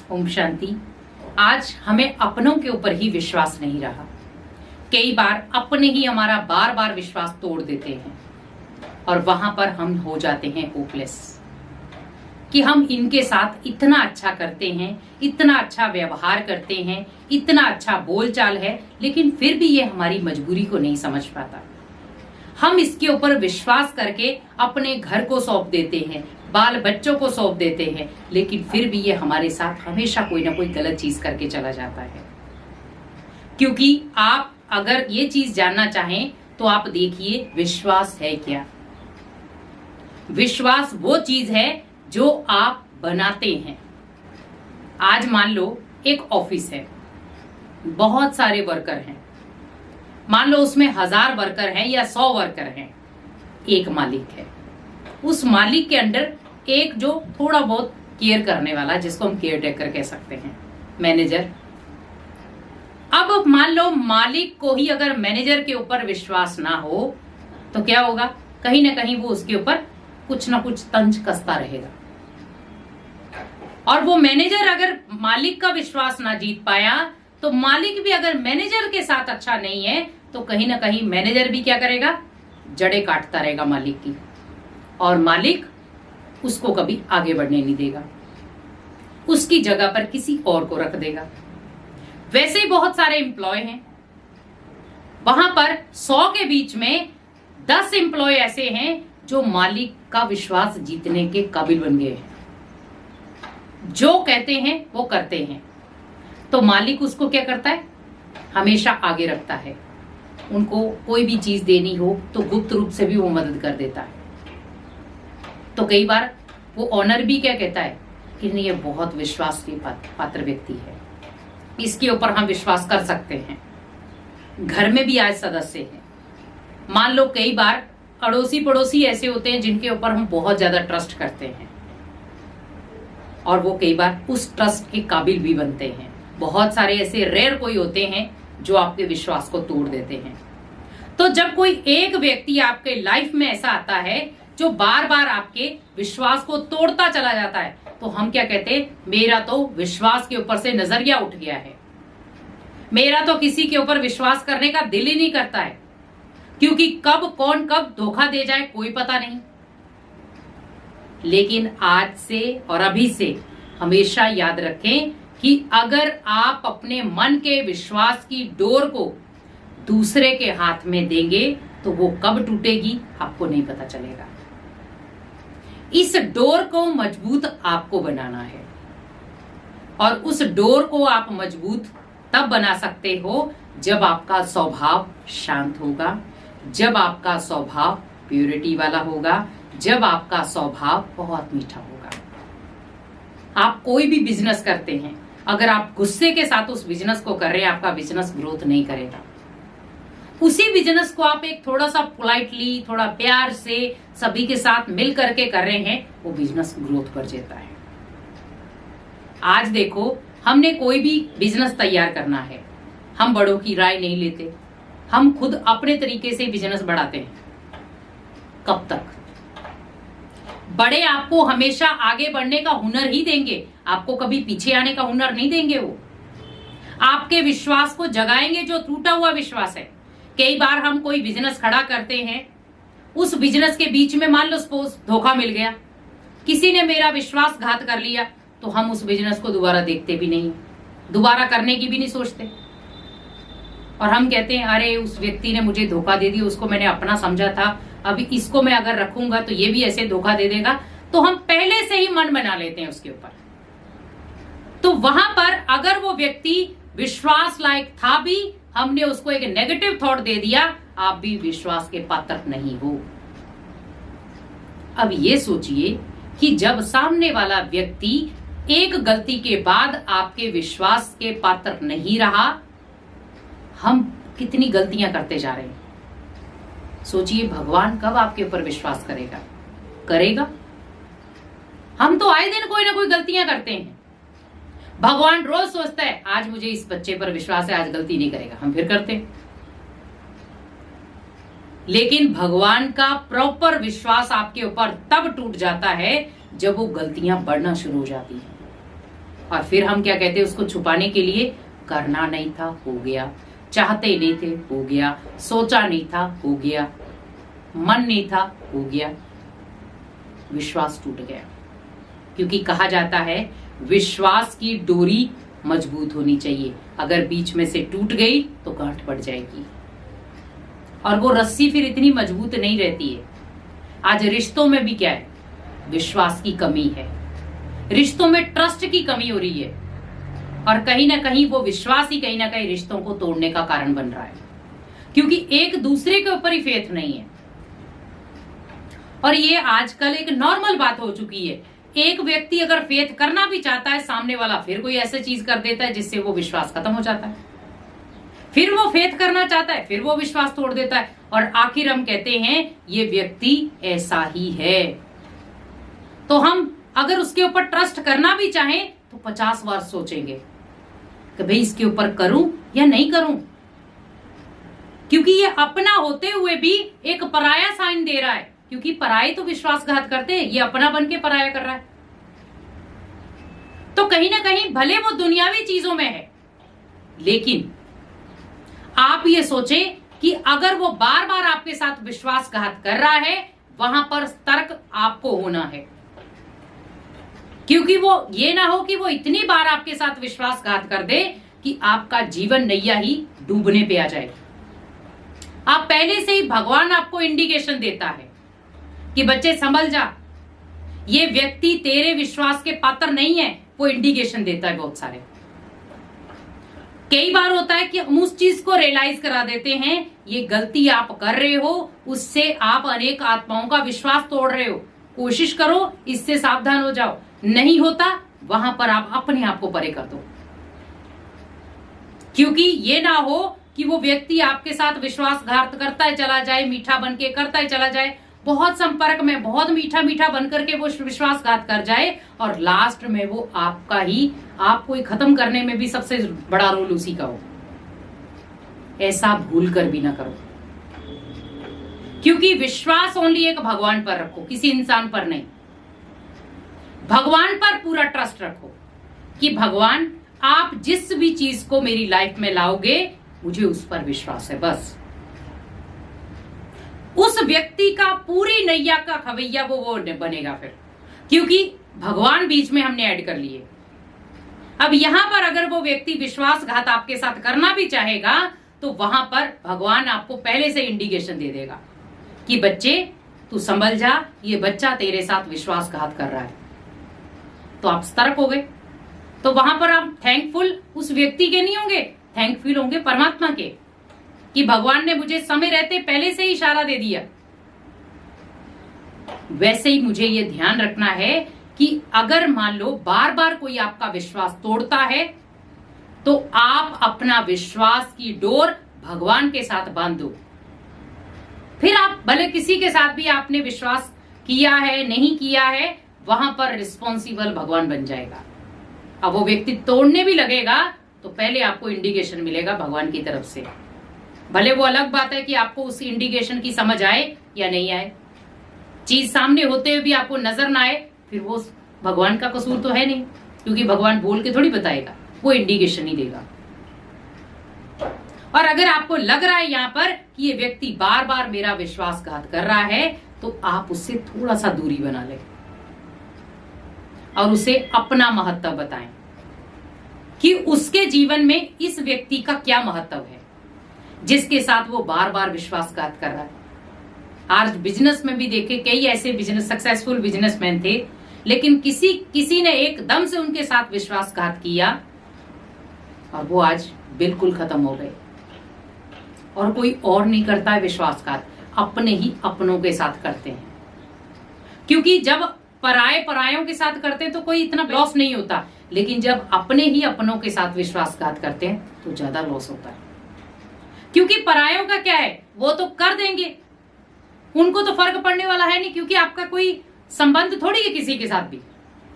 ओम शांति। आज हमें अपनों के ऊपर ही विश्वास नहीं रहा। कई बार अपने ही हमारा बार बार विश्वास तोड़ देते हैं और वहां पर हम हो जाते हैं होपलेस कि हम इनके साथ इतना अच्छा करते हैं, इतना अच्छा व्यवहार करते हैं, इतना अच्छा बोलचाल है, लेकिन फिर भी ये हमारी मजबूरी को नहीं समझ पाता। हम इसके ऊपर विश्वास करके अपने घर को सौंप देते हैं, बाल बच्चों को सौंप देते हैं, लेकिन फिर भी ये हमारे साथ हमेशा कोई ना कोई गलत चीज करके चला जाता है। क्योंकि आप अगर ये चीज जानना चाहें तो आप देखिए, विश्वास है क्या? विश्वास वो चीज है जो आप बनाते हैं। आज मान लो एक ऑफिस है, बहुत सारे वर्कर हैं, मान लो उसमें 1000 वर्कर हैं या 100 वर्कर हैं, एक मालिक है। उस मालिक के अंडर एक जो थोड़ा बहुत केयर करने वाला, जिसको हम केयर टेकर कह सकते हैं, मैनेजर। अब मान लो मालिक को ही अगर मैनेजर के ऊपर विश्वास ना हो तो क्या होगा? कहीं ना कहीं वो उसके ऊपर कुछ ना कुछ तंज कसता रहेगा। और वो मैनेजर अगर मालिक का विश्वास ना जीत पाया तो मालिक भी अगर मैनेजर के साथ अच्छा नहीं है तो कहीं ना कहीं मैनेजर भी क्या करेगा? जड़ें काटता रहेगा मालिक की, और मालिक उसको कभी आगे बढ़ने नहीं देगा, उसकी जगह पर किसी और को रख देगा। वैसे ही बहुत सारे एम्प्लॉय हैं, वहां पर 100 के बीच में 10 एम्प्लॉय ऐसे हैं जो मालिक का विश्वास जीतने के काबिल बन गए हैं, जो कहते हैं वो करते हैं। तो मालिक उसको क्या करता है? हमेशा आगे रखता है। उनको कोई भी चीज देनी हो तो गुप्त रूप से भी वो मदद कर देता है। तो कई बार वो ऑनर भी क्या कहता है कि नहीं, ये बहुत विश्वास के पात्र व्यक्ति है, इसके ऊपर हम विश्वास कर सकते हैं। घर में भी आज सदस्य हैं, मान लो कई बार अड़ोसी पड़ोसी ऐसे होते हैं जिनके ऊपर हम बहुत ज्यादा ट्रस्ट करते हैं, और वो कई बार उस ट्रस्ट के काबिल भी बनते हैं। बहुत सारे ऐसे रेयर कोई होते हैं जो आपके विश्वास को तोड़ देते हैं। तो जब कोई एक व्यक्ति आपके लाइफ में ऐसा आता है जो बार बार आपके विश्वास को तोड़ता चला जाता है, तो हम क्या कहते हैं? मेरा तो विश्वास के ऊपर से नजरिया उठ गया है, मेरा तो किसी के ऊपर विश्वास करने का दिल ही नहीं करता है, क्योंकि कब कौन कब धोखा दे जाए कोई पता नहीं। लेकिन आज से और अभी से हमेशा याद रखें कि अगर आप अपने मन के विश्वास की डोर को दूसरे के हाथ में देंगे तो वो कब टूटेगी आपको नहीं पता चलेगा। इस डोर को मजबूत आपको बनाना है, और उस डोर को आप मजबूत तब बना सकते हो जब आपका स्वभाव शांत होगा, जब आपका स्वभाव प्योरिटी वाला होगा, जब आपका स्वभाव बहुत मीठा होगा। आप कोई भी बिजनेस करते हैं, अगर आप गुस्से के साथ उस बिजनेस को कर रहे हैं, आपका बिजनेस ग्रोथ नहीं करेगा। उसी बिजनेस को आप एक थोड़ा सा पोलाइटली, थोड़ा प्यार से सभी के साथ मिल करके कर रहे हैं, वो बिजनेस ग्रोथ कर जाता है। आज देखो, हमने कोई भी बिजनेस तैयार करना है, हम बड़ों की राय नहीं लेते, हम खुद अपने तरीके से बिजनेस बढ़ाते हैं। कब तक? बड़े आपको हमेशा आगे बढ़ने का हुनर ही देंगे, आपको कभी पीछे आने का हुनर नहीं देंगे। वो आपके विश्वास को जगाएंगे, जो टूटा हुआ विश्वास है। कई बार हम कोई बिजनेस खड़ा करते हैं, उस बिजनेस के बीच में मान लो सपोज धोखा मिल गया, किसी ने मेरा विश्वासघात कर लिया, तो हम उस बिजनेस को दोबारा देखते भी नहीं, दोबारा करने की भी नहीं सोचते, और हम कहते हैं अरे उस व्यक्ति ने मुझे धोखा दे दिया, उसको मैंने अपना समझा था, अभी इसको मैं अगर रखूंगा तो ये भी ऐसे धोखा दे देगा। तो हम पहले से ही मन बना लेते हैं उसके ऊपर। तो वहां पर अगर वो व्यक्ति विश्वास लायक था भी, हमने उसको एक नेगेटिव थॉट दे दिया, आप भी विश्वास के पात्र नहीं हो। अब ये सोचिए कि जब सामने वाला व्यक्ति एक गलती के बाद आपके विश्वास के पात्र नहीं रहा, हम कितनी गलतियां करते जा रहे हैं। सोचिए, भगवान कब आपके ऊपर विश्वास करेगा? हम तो आए दिन कोई ना कोई गलतियां करते हैं। भगवान रोज सोचता है आज मुझे इस बच्चे पर विश्वास है, आज गलती नहीं करेगा, हम फिर करते हैं। लेकिन भगवान का प्रॉपर विश्वास आपके ऊपर तब टूट जाता है जब वो गलतियां बढ़ना शुरू हो जाती हैं। और फिर हम क्या कहते हैं उसको छुपाने के लिए, करना नहीं था हो गया, चाहते नहीं थे हो गया, सोचा नहीं था हो गया, मन नहीं था हो गया, विश्वास टूट गया। क्योंकि कहा जाता है विश्वास की डोरी मजबूत होनी चाहिए, अगर बीच में से टूट गई तो गांठ पड़ जाएगी और वो रस्सी फिर इतनी मजबूत नहीं रहती है। आज रिश्तों में भी क्या है, विश्वास की कमी है, रिश्तों में ट्रस्ट की कमी हो रही है और कहीं ना कहीं वो विश्वास ही कहीं ना कहीं रिश्तों को तोड़ने का कारण बन रहा है, क्योंकि एक दूसरे के ऊपर ही फेथ नहीं है। और ये आजकल एक नॉर्मल बात हो चुकी है, एक व्यक्ति अगर फेथ करना भी चाहता है, सामने वाला फिर कोई ऐसी चीज कर देता है जिससे वो विश्वास खत्म हो जाता है, फिर वो फेथ करना चाहता है, फिर वो विश्वास तोड़ देता है और आखिर हम कहते हैं ये व्यक्ति ऐसा ही है। तो हम अगर उसके ऊपर ट्रस्ट करना भी चाहें तो 50 बार सोचेंगे कि भाई इसके ऊपर करूं या नहीं करूं, क्योंकि ये अपना होते हुए भी एक पराया साइन दे रहा है, क्योंकि पराये तो विश्वासघात करते हैं, ये अपना बन के पराया कर रहा है। तो कहीं ना कहीं भले वो दुनियावी चीजों में है, लेकिन आप ये सोचें कि अगर वो बार बार आपके साथ विश्वासघात कर रहा है, वहां पर तर्क आपको होना है, क्योंकि वो ये ना हो कि वो इतनी बार आपके साथ विश्वासघात कर दे कि आपका जीवन नैया ही डूबने पे आ जाए। आप पहले से ही भगवान आपको इंडिकेशन देता है कि बच्चे संभल जा, ये व्यक्ति तेरे विश्वास के पात्र नहीं है, वो इंडिकेशन देता है बहुत सारे। कई बार होता है कि हम उस चीज को रियलाइज करा देते हैं, ये गलती आप कर रहे हो, उससे आप अनेक आत्माओं का विश्वास तोड़ रहे हो, कोशिश करो इससे सावधान हो जाओ। नहीं होता, वहां पर आप अपने आप को परे कर दो, क्योंकि ये ना हो कि वो व्यक्ति आपके साथ विश्वासघात करता है चला जाए, मीठा बन के करता है चला जाए, बहुत संपर्क में बहुत मीठा मीठा बन करके वो विश्वासघात कर जाए और लास्ट में वो आपका ही, आपको ही खत्म करने में भी सबसे बड़ा रोल उसी का हो। ऐसा भूल कर भी ना करो, क्योंकि विश्वास ओनली एक भगवान पर रखो, किसी इंसान पर नहीं। भगवान पर पूरा ट्रस्ट रखो कि भगवान आप जिस भी चीज को मेरी लाइफ में लाओगे, मुझे उस पर विश्वास है। बस उस व्यक्ति का पूरी नैया का खवैया वो बनेगा फिर, क्योंकि भगवान बीच में हमने ऐड कर लिए। अब यहां पर अगर वो व्यक्ति विश्वासघात आपके साथ करना भी चाहेगा तो वहां पर भगवान आपको पहले से इंडिकेशन दे देगा कि बच्चे तू संभल जा, ये बच्चा तेरे साथ विश्वासघात कर रहा है। तो आप सतर्क हो गए, तो वहां पर आप थैंकफुल उस व्यक्ति के नहीं होंगे, थैंकफुल होंगे परमात्मा के कि भगवान ने मुझे समय रहते पहले से ही इशारा दे दिया। वैसे ही मुझे ये ध्यान रखना है कि अगर मान लो बार बार कोई आपका विश्वास तोड़ता है तो आप अपना विश्वास की डोर भगवान के साथ बांध दो। फिर आप भले किसी के साथ भी आपने विश्वास किया है नहीं किया है, वहां पर रिस्पॉन्सिबल भगवान बन जाएगा। अब वो व्यक्ति तोड़ने भी लगेगा तो पहले आपको इंडिकेशन मिलेगा भगवान की तरफ से। भले वो अलग बात है कि आपको उस इंडिकेशन की समझ आए या नहीं आए, चीज सामने होते हुए भी आपको नजर ना आए, फिर वो भगवान का कसूर तो है नहीं, क्योंकि भगवान बोल के थोड़ी बताएगा, वो इंडिकेशन ही देगा। और अगर आपको लग रहा है यहाँ पर कि ये व्यक्ति बार बार मेरा विश्वासघात कर रहा है, तो आप उससे थोड़ा सा दूरी बना लें और उसे अपना महत्व बताएं कि उसके जीवन में इस व्यक्ति का क्या महत्व है जिसके साथ वो बार बार विश्वासघात कर रहा है। आज बिजनेस में भी देखे, कई ऐसे बिजनेस सक्सेसफुल बिजनेसमैन थे, लेकिन किसी ने एकदम से उनके साथ विश्वासघात किया और वो आज बिल्कुल खत्म हो गए। और कोई और नहीं करता है विश्वासघात, अपने ही अपनों के साथ करते हैं, क्योंकि जब परायों के साथ करते हैं तो कोई इतना लॉस नहीं होता, लेकिन जब अपने ही अपनों के साथ विश्वासघात करते हैं तो ज्यादा लॉस होता है। क्योंकि परायों का क्या है, वो तो कर देंगे, उनको तो फर्क पड़ने वाला है नहीं, क्योंकि आपका कोई संबंध थोड़ी है किसी के साथ भी।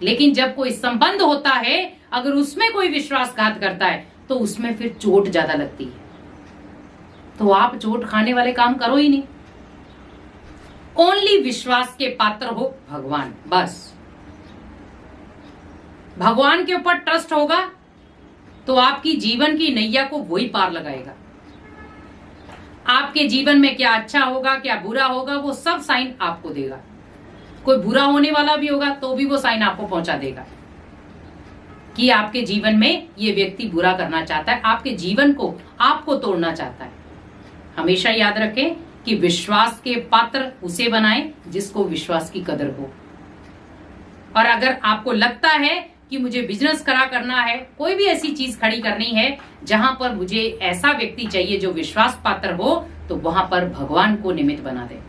लेकिन जब कोई संबंध होता है, अगर उसमें कोई विश्वासघात करता है तो उसमें फिर चोट ज्यादा लगती है। तो आप चोट खाने वाले काम करो ही नहीं, ओनली विश्वास के पात्र हो भगवान, बस। भगवान के ऊपर ट्रस्ट होगा तो आपकी जीवन की नैया को वही पार लगाएगा। आपके जीवन में क्या अच्छा होगा क्या बुरा होगा वो सब साइन आपको देगा। कोई बुरा होने वाला भी होगा तो भी वो साइन आपको पहुंचा देगा कि आपके जीवन में ये व्यक्ति बुरा करना चाहता है, आपके जीवन को आपको तोड़ना चाहता है। हमेशा याद रखें कि विश्वास के पात्र उसे बनाएं जिसको विश्वास की कदर हो। और अगर आपको लगता है कि मुझे बिजनेस खड़ा करना है, कोई भी ऐसी चीज खड़ी करनी है जहां पर मुझे ऐसा व्यक्ति चाहिए जो विश्वास पात्र हो, तो वहां पर भगवान को निमित्त बना दे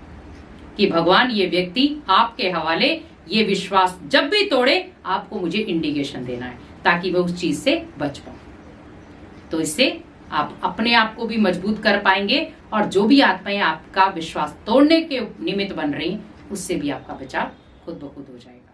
कि भगवान ये व्यक्ति आपके हवाले, ये विश्वास जब भी तोड़े आपको मुझे इंडिकेशन देना है ताकि मैं उस चीज से बच पाऊं। तो इससे आप अपने आप को भी मजबूत कर पाएंगे और जो भी आत्माएं आपका विश्वास तोड़ने के निमित्त बन रही उससे भी आपका बचाव खुद ब खुद हो जाएगा।